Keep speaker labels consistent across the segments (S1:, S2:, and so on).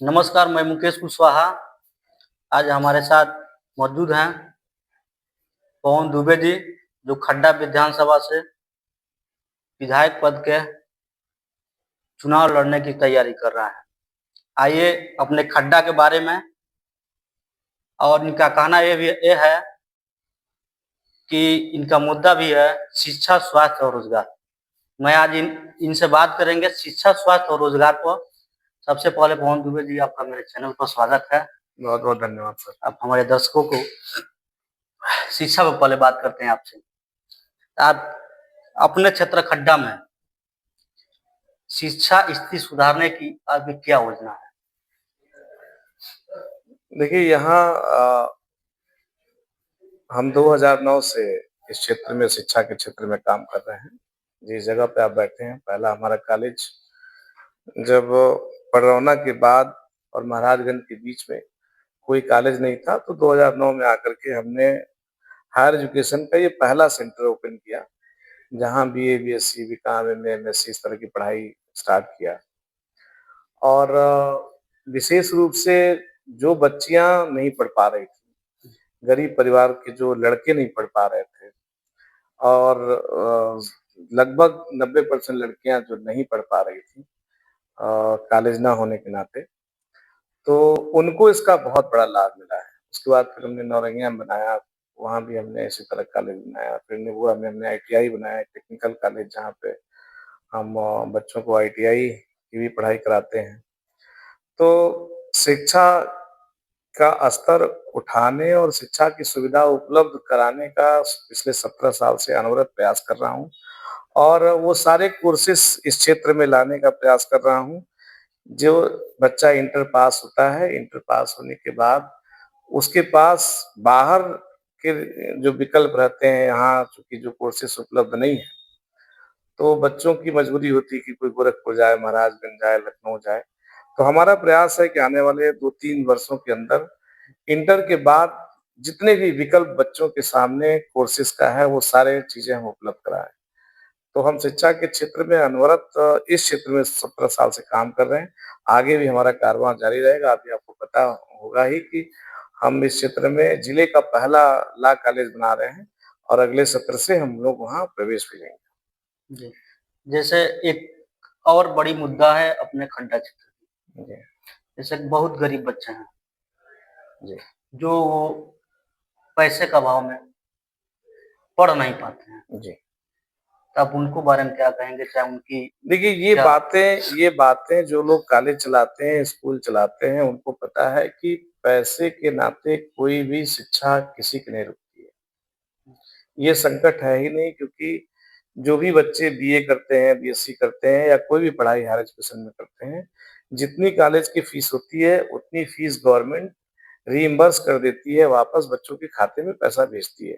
S1: नमस्कार, मैं मुकेश कुशवाहा। आज हमारे साथ मौजूद हैं पवन दुबे जी, जो खड्डा विधानसभा से विधायक पद के चुनाव लड़ने की तैयारी कर रहा है। आइए अपने खड्डा के बारे में और इनका कहना ये है कि इनका मुद्दा भी है शिक्षा, स्वास्थ्य और रोजगार। मैं आज इनसे बात करेंगे शिक्षा, स्वास्थ्य और रोजगार पर। सबसे पहले पवन दुबे जी, आपका मेरे चैनल पर स्वागत है।
S2: बहुत बहुत धन्यवाद सर।
S1: आप हमारे दर्शकों को शिक्षा पर पहले बात करते हैं आपसे। आप अपने क्षेत्र खड्डा में शिक्षा स्थिति सुधारने की आपकी क्या योजना है?
S2: देखिए यहाँ हम 2009 से इस क्षेत्र में शिक्षा के क्षेत्र में काम कर रहे हैं। जिस जगह पे आप बैठे हैं, पहला हमारा कॉलेज जब पडरौना के बाद और महाराजगंज के बीच में कोई कॉलेज नहीं था, तो 2009 में आकर के हमने हायर एजुकेशन का ये पहला सेंटर ओपन किया, जहाँ BA, BSc, BCom, MA, MSc इस तरह की पढ़ाई स्टार्ट किया। और विशेष रूप से जो बच्चियां नहीं पढ़ पा रही थी, गरीब परिवार के जो लड़के नहीं पढ़ पा रहे थे, और लगभग 90% लड़कियां जो नहीं पढ़ पा रही थी कॉलेज ना होने के नाते, तो उनको इसका बहुत बड़ा लाभ मिला है। उसके बाद फिर हमने नौरंगिया में बनाया, वहाँ भी हमने इसी तरह कॉलेज बनाया। फिर निबुआ में हमने आईटीआई बनाया, टेक्निकल कॉलेज, जहाँ पे हम बच्चों को आईटीआई की भी पढ़ाई कराते हैं। तो शिक्षा का स्तर उठाने और शिक्षा की सुविधा उपलब्ध कराने का पिछले 17 साल से अनवरत प्रयास कर रहा हूँ, और वो सारे कोर्सेस इस क्षेत्र में लाने का प्रयास कर रहा हूँ। जो बच्चा इंटर पास होता है, इंटर पास होने के बाद उसके पास बाहर के जो विकल्प रहते हैं, यहाँ चूंकि जो कोर्सेस उपलब्ध नहीं है, तो बच्चों की मजबूरी होती है कि कोई गोरखपुर जाए, महाराजगंज जाए, लखनऊ जाए। तो हमारा प्रयास है कि आने वाले 2-3 वर्षों के अंदर इंटर के बाद जितने भी विकल्प बच्चों के सामने कोर्सेज का है, वो सारे चीजें हम उपलब्ध कराएं। तो हम शिक्षा के क्षेत्र में अनवरत इस क्षेत्र में 17 साल से काम कर रहे हैं। आगे भी हमारा कारवां जारी रहेगा। अभी आपको पता होगा ही कि हम इस क्षेत्र में जिले का पहला लॉ कॉलेज बना रहे हैं, और अगले सत्र से हम लोग वहाँ प्रवेश भी लेंगे।
S1: जी, जैसे एक और बड़ी मुद्दा है अपने खड्डा क्षेत्र की। जैसे बहुत गरीब बच्चे हैं
S2: जी,
S1: जो पैसे का अभाव में पढ़ नहीं पाते हैं,
S2: जी।
S1: तो आप उनको बारे में क्या कहेंगे? चाहे उनकी
S2: देखिए
S1: क्या
S2: ये बातें जो लोग कॉलेज चलाते हैं, स्कूल चलाते हैं, उनको पता है कि पैसे के नाते कोई भी शिक्षा किसी की नहीं रुकती है। ये संकट है ही नहीं, क्योंकि जो भी बच्चे बीए करते हैं, बीएससी करते हैं, या कोई भी पढ़ाई हायर एजुकेशन में करते हैं, जितनी कॉलेज की फीस होती है, उतनी फीस गवर्नमेंट रीइम्बर्स कर देती है, वापस बच्चों के खाते में पैसा भेजती है।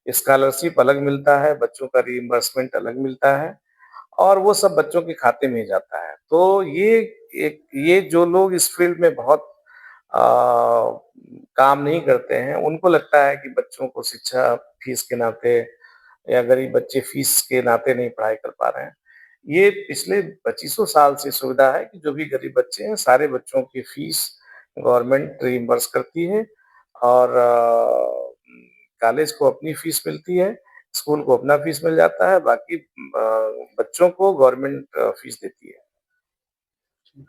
S2: स्कॉलरशिप अलग मिलता है, बच्चों का रीइम्बर्समेंट अलग मिलता है, और वो सब बच्चों के खाते में ही जाता है। तो ये जो लोग इस फील्ड में बहुत अ, काम नहीं करते हैं, उनको लगता है कि बच्चों को शिक्षा फीस के नाते, या गरीब बच्चे फीस के नाते नहीं पढ़ाई कर पा रहे हैं। ये पिछले 2500 साल से सुविधा है कि जो भी गरीब बच्चे हैं, सारे बच्चों की फीस गवर्नमेंट रिइम्बर्स करती है, और कॉलेज को अपनी फीस मिलती है, स्कूल को अपना फीस मिल जाता है, बाकी बच्चों को गवर्नमेंट फीस देती है।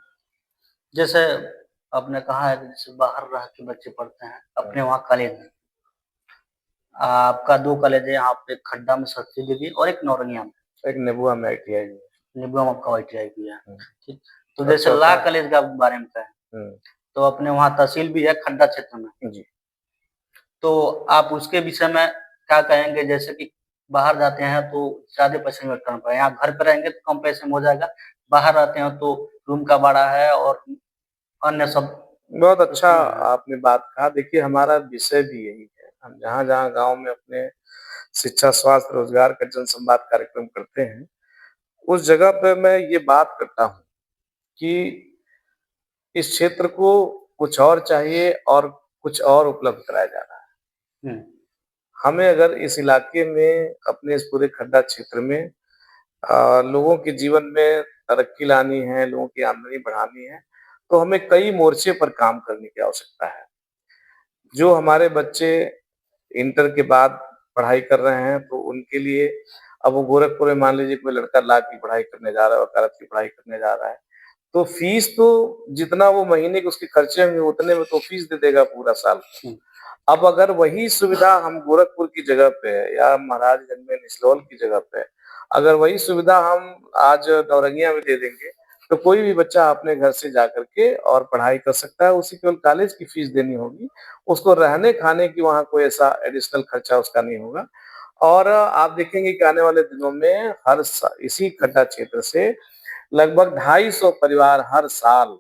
S1: जैसे आपने कहा है कि जैसे बाहर रह के बच्चे पढ़ते हैं, अपने वहाँ कॉलेज में। आपका 2 कॉलेज है यहाँ पे, खड्डा में सरस्वती देवी और एक नौरंगिया में।
S2: एक नेबुआ में आईटीआई है।
S1: निबुआ में आपका आईटीआई भी है।
S2: हुँ,
S1: ठीक। तो
S2: और
S1: जैसे ला
S2: चौथा
S1: कॉलेज का बारे में कहें,
S2: हुँ,
S1: तो अपने वहाँ तहसील भी है खड्डा क्षेत्र में।
S2: जी।
S1: तो आप उसके विषय में क्या कहेंगे? जैसे कि बाहर जाते हैं तो ज़्यादा पैसे में करना पड़ेगा, यहाँ घर पे रहेंगे तो कम पैसे में हो जाएगा। बाहर रहते हैं तो रूम का भाड़ा है और अन्य सब
S2: बहुत अच्छा
S1: उसमें है।
S2: आपने बात कहा। देखिए हमारा विषय भी यही है। हम जहाँ-जहाँ गाँव में अपने शिक्षा, स्वास्थ्य, रोजगार का जनसंवाद कार्यक्रम करते हैं, उस जगह पे मैं ये बात करता हूँ कि इस क्षेत्र को कुछ और चाहिए, और कुछ और उपलब्ध कराया जा रहा है।
S1: हुँ,
S2: हमें अगर इस इलाके में, अपने इस पूरे खड्डा क्षेत्र में लोगों के जीवन में तरक्की लानी है, लोगों की आमदनी बढ़ानी है, तो हमें कई मोर्चे पर काम करने की आवश्यकता है। जो हमारे बच्चे इंटर के बाद पढ़ाई कर रहे हैं, तो उनके लिए अब वो गोरखपुर में मान लीजिए कोई लड़का लॉ की पढ़ाई करने जा रहा है, वकालत की पढ़ाई करने जा रहा है, तो फीस तो जितना वो महीने के उसके खर्चे होंगे उतने में तो फीस दे देगा पूरा साल। अब अगर वही सुविधा हम गोरखपुर की जगह पे या महाराजगंज में निचलौल की जगह पे अगर वही सुविधा हम आज नौरंगिया में दे देंगे, तो कोई भी बच्चा अपने घर से जाकर के और पढ़ाई कर सकता है। उसे केवल कॉलेज की फीस देनी होगी, उसको रहने खाने की वहाँ कोई ऐसा एडिशनल खर्चा उसका नहीं होगा। और आप देखेंगे कि आने वाले दिनों में इसी खड्डा क्षेत्र से लगभग 250 परिवार हर साल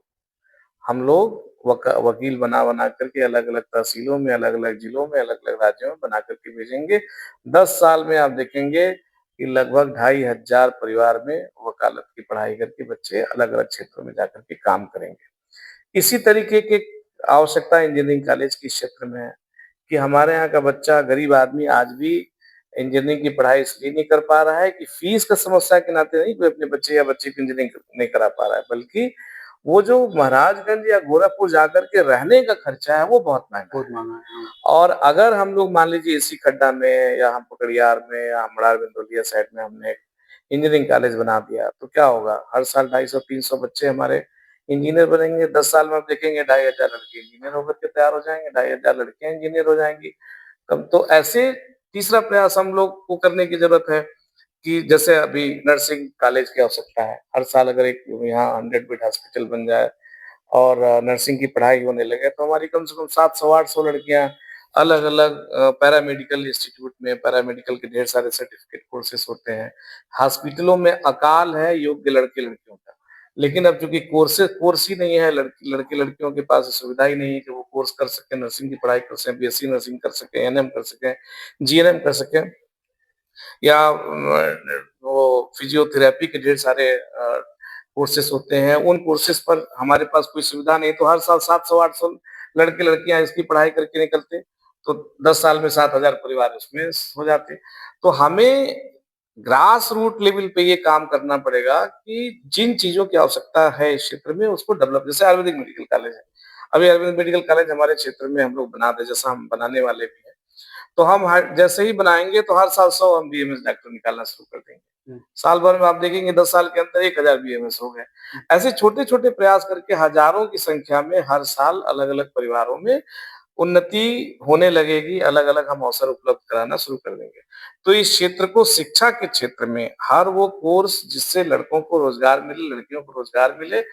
S2: हम लोग वकील बना बना करके अलग-अलग तहसीलों में, अलग-अलग जिलों में, अलग-अलग राज्यों में बना करके भेजेंगे। 10 साल में आप देखेंगे कि लगभग 2500 परिवार में वकालत की पढ़ाई करके बच्चे अलग-अलग क्षेत्रों में जाकर के काम करेंगे। इसी तरीके की आवश्यकता इंजीनियरिंग कॉलेज की क्षेत्र में है कि हमारे यहाँ का बच्चा, गरीब आदमी आज भी इंजीनियरिंग की पढ़ाई इसलिए नहीं कर पा रहा है कि फीस का समस्या के नाते नहीं कोई अपने बच्चे या बच्ची को इंजीनियरिंग नहीं करा पा रहा है, बल्कि वो जो महाराजगंज या गोरखपुर जाकर के रहने का खर्चा है वो बहुत महंगा
S1: बहुत
S2: है।
S1: महंगा है।
S2: और अगर हम लोग मान लीजिए इसी खड्डा में या हम पकड़ियार में या मड़ार बिंदौलिया साइड में हमने इंजीनियरिंग कॉलेज बना दिया, तो क्या होगा? हर साल 250-300 बच्चे हमारे इंजीनियर बनेंगे। 10 साल में आप देखेंगे 2500 लड़के इंजीनियर होकर के तैयार हो जाएंगे, 2500 लड़कियां इंजीनियर हो जाएंगी। कब तो ऐसे तीसरा प्रयास हम लोग को करने की जरूरत है कि जैसे अभी नर्सिंग कॉलेज की आवश्यकता है। हर साल अगर एक यहाँ 100 बेड हॉस्पिटल बन जाए और नर्सिंग की पढ़ाई होने लगे, तो हमारी कम से कम 700-800 लड़कियां अलग-अलग पैरामेडिकल इंस्टीट्यूट में पैरामेडिकल के ढेर सारे सर्टिफिकेट कोर्सेस होते हैं। हॉस्पिटलों में अकाल है योग्य लड़के-लड़कियों का। लेकिन अब चूँकि कोर्स ही नहीं है, लड़के-लड़कियों के पास सुविधा ही नहीं है कि वो कोर्स कर सकें, नर्सिंग की पढ़ाई कर सकें, बीएससी नर्सिंग कर सकें, एएनएम कर सकें, जीएनएम कर सकें। या वो फिजियोथेरेपी के ढेर सारे कोर्सेस होते हैं, उन कोर्सेस पर हमारे पास कोई सुविधा नहीं, तो हर साल 700-800 लड़के-लड़कियां इसकी पढ़ाई करके निकलते, तो 10 साल में 7000 परिवार उसमें हो जाते। तो हमें ग्रास रूट लेवल पे ये काम करना पड़ेगा कि जिन चीजों की आवश्यकता है इस क्षेत्र में उसको डेवलप, जैसे आयुर्वेदिक मेडिकल कॉलेज है। अभी आयुर्वेदिक मेडिकल कॉलेज हमारे क्षेत्र में हम लोग बना दे, जैसा हम बनाने वाले भी हैं। तो हम हर जैसे ही बनाएंगे तो हर साल 100 हम बीएमएस डॉक्टर निकालना शुरू कर देंगे। साल भर में आप देखेंगे 10 साल के अंदर 1000 बीएमएस हो गए। ऐसे छोटे-छोटे प्रयास करके हजारों की संख्या में हर साल अलग-अलग परिवारों में उन्नति होने लगेगी, अलग-अलग हम अवसर उपलब्ध कराना शुरू कर देंगे। तो इस क्षेत्र को शिक्षा के क्षेत्र में हर वो कोर्स जिससे लड़कों को रोजगार मिले, लड़कियों को रोजगार मिले,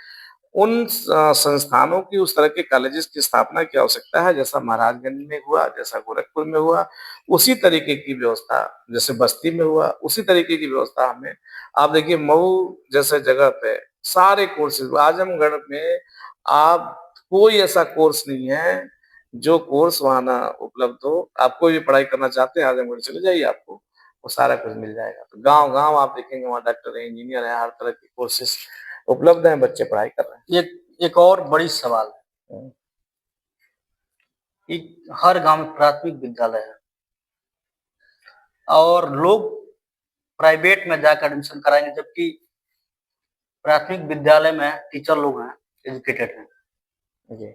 S2: उन संस्थानों की, उस तरह के कॉलेजेस की स्थापना की आवश्यकता है, जैसा महाराजगंज में हुआ, जैसा गोरखपुर में हुआ, उसी तरीके की व्यवस्था जैसे बस्ती में हुआ, उसी तरीके की व्यवस्था हमें आप देखिए मऊ जैसे जगह पे सारे कोर्सेज, आजमगढ़ में आप कोई ऐसा कोर्स नहीं है, जो कोर्स वहाँ ना उपलब्ध हो। आप कोई भी पढ़ाई करना चाहते हैं, आजमगढ़ चले जाइए, आपको वो सारा कुछ मिल जाएगा। तो गाँव-गाँव आप देखेंगे वहाँ डॉक्टर है, इंजीनियर है, हर तरह के कोर्सेज उपलब्ध हैं, बच्चे पढ़ाई कर रहे हैं।
S1: एक और बड़ी सवाल है
S2: हुँ।
S1: कि हर गांव में प्राथमिक विद्यालय है और लोग प्राइवेट में जाकर एडमिशन कराएंगे, जबकि प्राथमिक विद्यालय में टीचर लोग हैं, एजुकेटेड हैं।
S2: जी।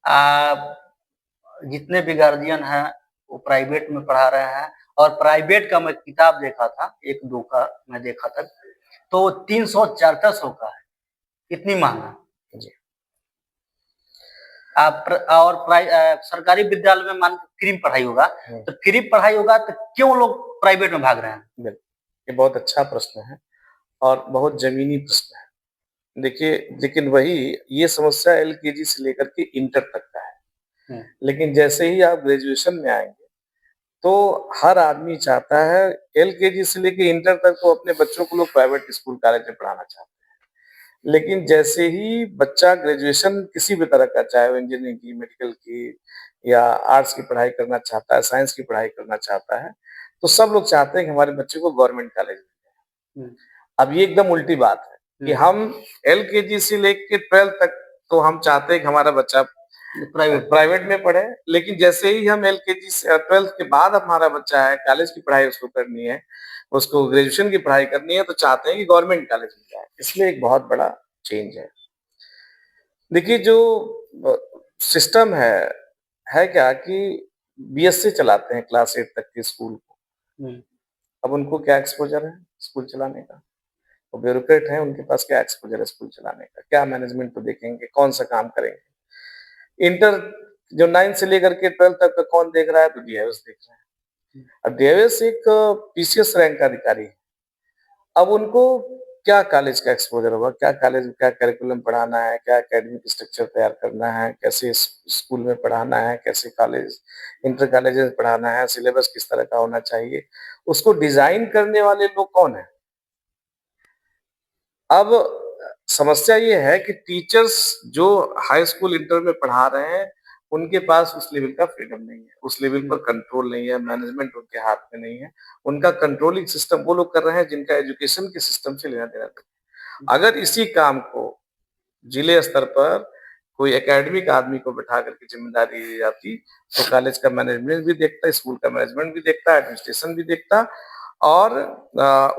S1: आप जितने भी गार्जियन हैं वो प्राइवेट में पढ़ा रहे हैं, और प्राइवेट का मैं किताब देखा था, 1-2 का मैं देखा था, तो 300-400 का है, इतनी महंगा।
S2: जी।
S1: सरकारी विद्यालय में मान फ्री पढ़ाई होगा, तो फ्री पढ़ाई होगा तो क्यों लोग प्राइवेट में भाग रहे हैं?
S2: बिल्कुल, ये बहुत अच्छा प्रश्न है और बहुत जमीनी प्रश्न है। देखिए, लेकिन वही ये समस्या एलकेजी से लेकर के इंटर तक का है। लेकिन जैसे ही आप ग्रेजुएशन में आएँगे, तो हर आदमी चाहता है एलकेजी से लेके इंटर तक तो अपने बच्चों को लोग प्राइवेट स्कूल कॉलेज में पढ़ाना चाहते हैं। लेकिन जैसे ही बच्चा ग्रेजुएशन किसी भी तरह का, चाहे वो इंजीनियरिंग की, मेडिकल की या आर्ट्स की पढ़ाई करना चाहता है, साइंस की पढ़ाई करना चाहता है, तो सब लोग चाहते हैं कि हमारे बच्चे को गवर्नमेंट कॉलेज में जाए। अब ये एकदम उल्टी बात है कि हम एलकेजी से लेके 12th तक तो हम चाहते हैं कि हमारा बच्चा प्राइवेट में पढ़े, लेकिन जैसे ही हम एलकेजी से 12th के बाद हमारा बच्चा है, कॉलेज की पढ़ाई उसको करनी है, उसको ग्रेजुएशन की पढ़ाई करनी है, तो चाहते हैं कि गवर्नमेंट कॉलेज में जाए। इसमें एक बहुत बड़ा चेंज है। देखिए जो सिस्टम है क्या कि बीएससी चलाते हैं क्लास 8 तक के स्कूल को।
S1: हम्म,
S2: अब उनको क्या एक्सपोज़र है स्कूल चलाने का? वो ब्यूरोक्रेट हैं, उनके पास क्या एक्सपोज़र है स्कूल चलाने का? क्या मैनेजमेंट को देखेंगे? कौन-सा काम करेंगे? इंटर जो 9 से लेकर के 12 तक का कौन देख रहा है? तो डीआईओएस देख रहे हैं। अब डीआईओएस एक पीसीएस रैंक का अधिकारी है। अब उनको क्या कॉलेज का एक्सपोज़र होगा? क्या कॉलेज में क्या करिकुलम पढ़ाना है? क्या एकेडमिक स्ट्रक्चर तैयार करना है? कैसे स्कूल में पढ़ाना है? कैसे कॉलेज इंटर कॉलेजेस में पढ़ाना है? सिलेबस किस तरह का होना चाहिए? उसको डिज़ाइन करने वाले लोग कौन हैं? अब समस्या ये है कि टीचर्स जो हाई स्कूल इंटर में पढ़ा रहे हैं, उनके पास उस लेवल का फ्रीडम नहीं है, उस लेवल पर कंट्रोल नहीं है, मैनेजमेंट उनके हाथ में नहीं है। उनका कंट्रोलिंग सिस्टम वो लोग कर रहे हैं जिनका एजुकेशन के सिस्टम से लेना-देना नहीं। अगर इसी काम को जिले स्तर पर कोई एकेडमिक आदमी को बिठा करके ज़िम्मेदारी दी जाती, तो कॉलेज का मैनेजमेंट भी देखता, स्कूल का मैनेजमेंट भी देखता, एडमिनिस्ट्रेशन भी देखता और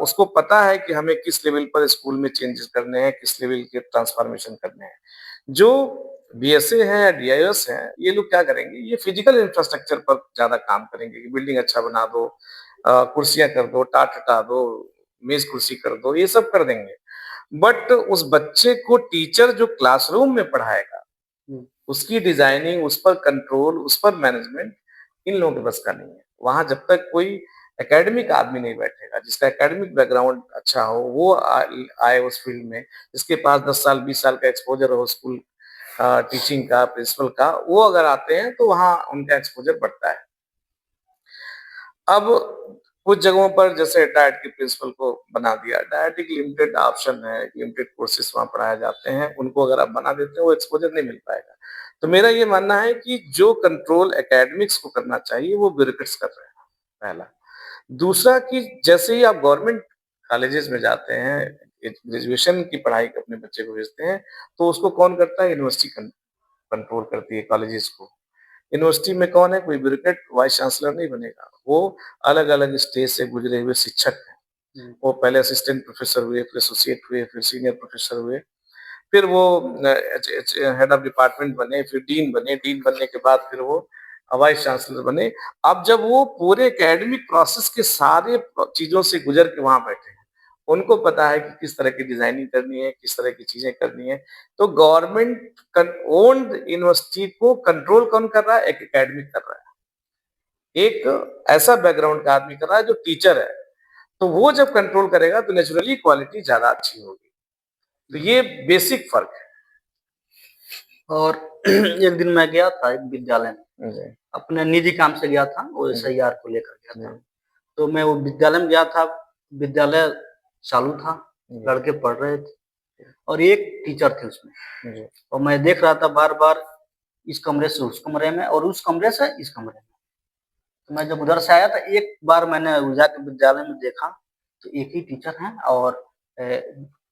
S2: उसको पता है कि हमें किस लेवल पर स्कूल में चेंजेस करने हैं, किस लेवल के ट्रांसफॉर्मेशन करने हैं। जो बीएसए हैं या डीआईएस हैं, ये लोग क्या करेंगे, ये फिजिकल इंफ्रास्ट्रक्चर पर ज़्यादा काम करेंगे कि बिल्डिंग अच्छा बना दो, कुर्सियाँ कर दो, टाट हटा दो, मेज़ कुर्सी कर दो, ये सब कर देंगे। बट उस बच्चे को टीचर जो क्लासरूम में पढ़ाएगा,
S1: हम्म,
S2: उसकी डिजाइनिंग, उस पर कंट्रोल, उस पर मैनेजमेंट इन लोगों के बस का नहीं है। वहां जब तक कोई एकेडमिक आदमी नहीं बैठेगा, जिसका एकेडमिक बैकग्राउंड अच्छा हो, वो आए उस फील्ड में, जिसके पास 10 साल 20 साल का एक्सपोजर हो स्कूल टीचिंग का, प्रिंसिपल का, वो अगर आते हैं तो वहां उनका एक्सपोजर बढ़ता है। अब कुछ जगहों पर जैसे डाइट के प्रिंसिपल को बना दिया, डाइट एक लिमिटेड ऑप्शन है, लिमिटेड कोर्सेज वहाँ पढ़ाए जाते हैं, उनको अगर आप बना देते हैं वो एक्सपोजर नहीं मिल पाएगा। तो मेरा ये मानना है कि जो कंट्रोल एकेडमिक्स को करना चाहिए वो ब्यूरोक्रेट्स कर रहे हैं, पहला। दूसरा कि जैसे ही आप गवर्नमेंट कॉलेजेस में जाते हैं, ग्रेजुएशन की पढ़ाई अपने बच्चे को भेजते हैं, तो उसको कौन करता है? यूनिवर्सिटी कंट्रोल करती है कॉलेजेस को। यूनिवर्सिटी में कौन है? कोई ब्यूरोक्रेट वाइस चांसलर नहीं बनेगा। वो अलग-अलग स्टेज से गुजरे हुए शिक्षक हैं। वो पहले असिस्टेंट प्रोफेसर हुए, फिर एसोसिएट हुए, फिर सीनियर प्रोफेसर हुए, फिर वो हेड ऑफ डिपार्टमेंट बने, फिर डीन बने, डीन बनने के बाद फिर वो वाइस चांसलर बने। अब जब वो पूरे एकेडमिक प्रोसेस के सारे चीज़ों से गुजर के वहाँ बैठे हैं, उनको पता है कि किस तरह की डिज़ाइनिंग करनी है, किस तरह की चीज़ें करनी है। तो गवर्नमेंट ओन्ड यूनिवर्सिटी को कंट्रोल कौन कर रहा है? एक एकेडमिक कर रहा है। एक ऐसा बैकग्राउंड का आदमी कर रहा है जो टीचर है। तो वो जब कंट्रोल करेगा तो नेचुरली क्वालिटी ज़्यादा अच्छी होगी। तो ये बेसिक फ़र्क है।
S1: और एक दिन मैं गया था एक विद्यालय में,
S2: जी,
S1: अपने निजी काम से गया था, वो
S2: जी,
S1: एसआईआर को लेकर गया था।
S2: जी,
S1: तो मैं वो विद्यालय में गया था, विद्यालय चालू था,
S2: जी,
S1: लड़के पढ़ रहे थे और एक टीचर थे उसमें।
S2: जी,
S1: और मैं देख रहा था बार-बार इस कमरे से उस कमरे में और उस कमरे से इस कमरे में। तो मैं जब उधर से आया तो एक बार मैंने जाके विद्यालय में देखा, तो एक ही टीचर हैं और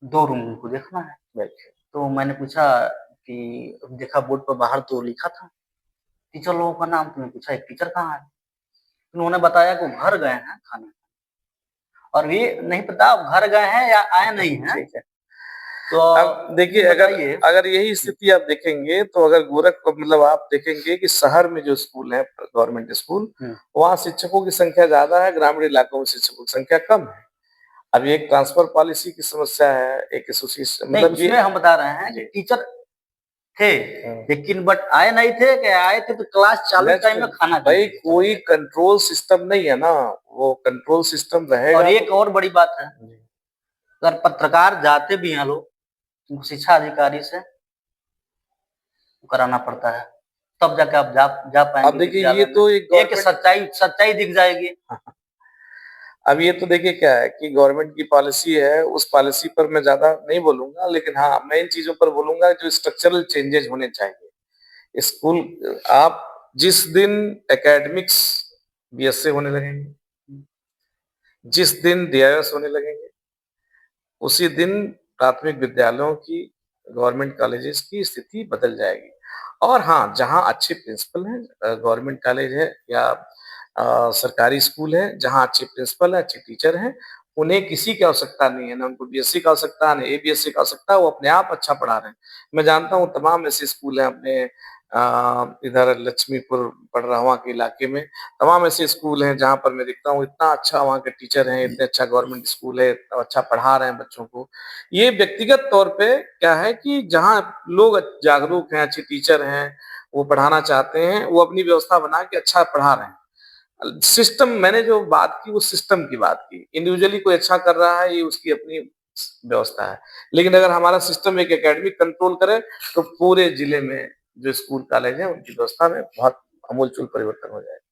S1: 2 रूम उनको देखना है।
S2: बिल्कुल।
S1: तो मैंने पूछा कि देखा बोर्ड पर बाहर तो लिखा था टीचर लोगों का नाम, तो मैंने पूछा एक टीचर कहाँ है? तो उन्होंने बताया कि वो घर गए हैं खाना, और ये नहीं पता अब घर गए हैं या आए नहीं हैं।
S2: ठीक है।
S1: तो
S2: अब देखिए
S1: ये
S2: अगर
S1: बताइए।
S2: अगर यही स्थिति आप देखेंगे तो अगर मतलब आप देखेंगे कि शहर में जो स्कूल है गवर्नमेंट स्कूल, वहाँ शिक्षकों की संख्या ज़्यादा है, ग्रामीण इलाकों में शिक्षकों की संख्या कम है। अब ये एक ट्रांसफर पॉलिसी की समस्या है, एक एसोसिएशन
S1: नहीं,
S2: मतलब ये
S1: उसमें हम बता रहे हैं कि
S2: जी।
S1: टीचर थे,
S2: हुँ।
S1: लेकिन बट आए नहीं थे, कि आए थे तो क्लास चालू टाइम में खाना
S2: भाई
S1: खाने के लिए चले
S2: कोई
S1: गए।
S2: कंट्रोल सिस्टम नहीं है ना, वो कंट्रोल सिस्टम
S1: और
S2: रहेगा
S1: एक
S2: तो
S1: और बड़ी बात है,
S2: जी।
S1: अगर पत्रकार जाते भी हैं लोग, उनको शिक्षा अधिकारी से कराना पड़ता है, तब जाके आप जा जा
S2: अब
S1: पाएँगे
S2: देखिए ये
S1: विद्यालय में।
S2: तो एक
S1: एक
S2: गवर्नमेंट
S1: सच्चाई सच्चाई दिख जाएगी।
S2: अब ये तो देखिए क्या है कि गवर्नमेंट की पॉलिसी है, उस पॉलिसी पर मैं ज़्यादा नहीं बोलूँगा, लेकिन हाँ, मैं इन चीज़ों पर बोलूँगा जो स्ट्रक्चरल चेंजेज़ होने चाहिए। स्कूल आप जिस दिन एकेडमिक्स बीएसए होने लगेंगे, जिस दिन डीआईएस होने लगेंगे, उसी दिन प्राथमिक विद्यालयों की, गवर्नमेंट कॉलेजेस की स्थिति बदल जाएगी। और हाँ, जहाँ अच्छे प्रिंसिपल हैं गवर्नमेंट कॉलेज है या सरकारी स्कूल है, जहाँ अच्छे प्रिंसिपल हैं, अच्छे टीचर हैं, उन्हें किसी की आवश्यकता नहीं है, ना उनको बीएससी का आवश्यकता है, ना एबीएससी का आवश्यकता है, वो अपने आप अच्छा पढ़ा रहे हैं। मैं जानता हूँ तमाम ऐसे स्कूल हैं अपने इधर लक्ष्मीपुर पड़रहवा के इलाके में, तमाम ऐसे स्कूल हैं जहाँ पर मैं देखता हूँ इतना अच्छा वहाँ के टीचर हैं, इतने अच्छा गवर्नमेंट स्कूल है, इतना अच्छा पढ़ा रहे हैं बच्चों को। ये व्यक्तिगत तौर पे क्या है कि जहाँ लोग जागरूक हैं, अच्छे टीचर हैं, वो पढ़ाना चाहते हैं, वो अपनी व्यवस्था बना के अच्छा पढ़ा रहे हैं। सिस्टम मैंने जो बात की वो सिस्टम की बात की। इंडिविजुअली कोई अच्छा कर रहा है ये उसकी अपनी व्यवस्था है। लेकिन अगर हमारा सिस्टम एक एकेडमिक कंट्रोल करे तो पूरे जिले में जो स्कूल कॉलेज है उनकी व्यवस्था में बहुत आमूलचूल परिवर्तन हो जाएगा।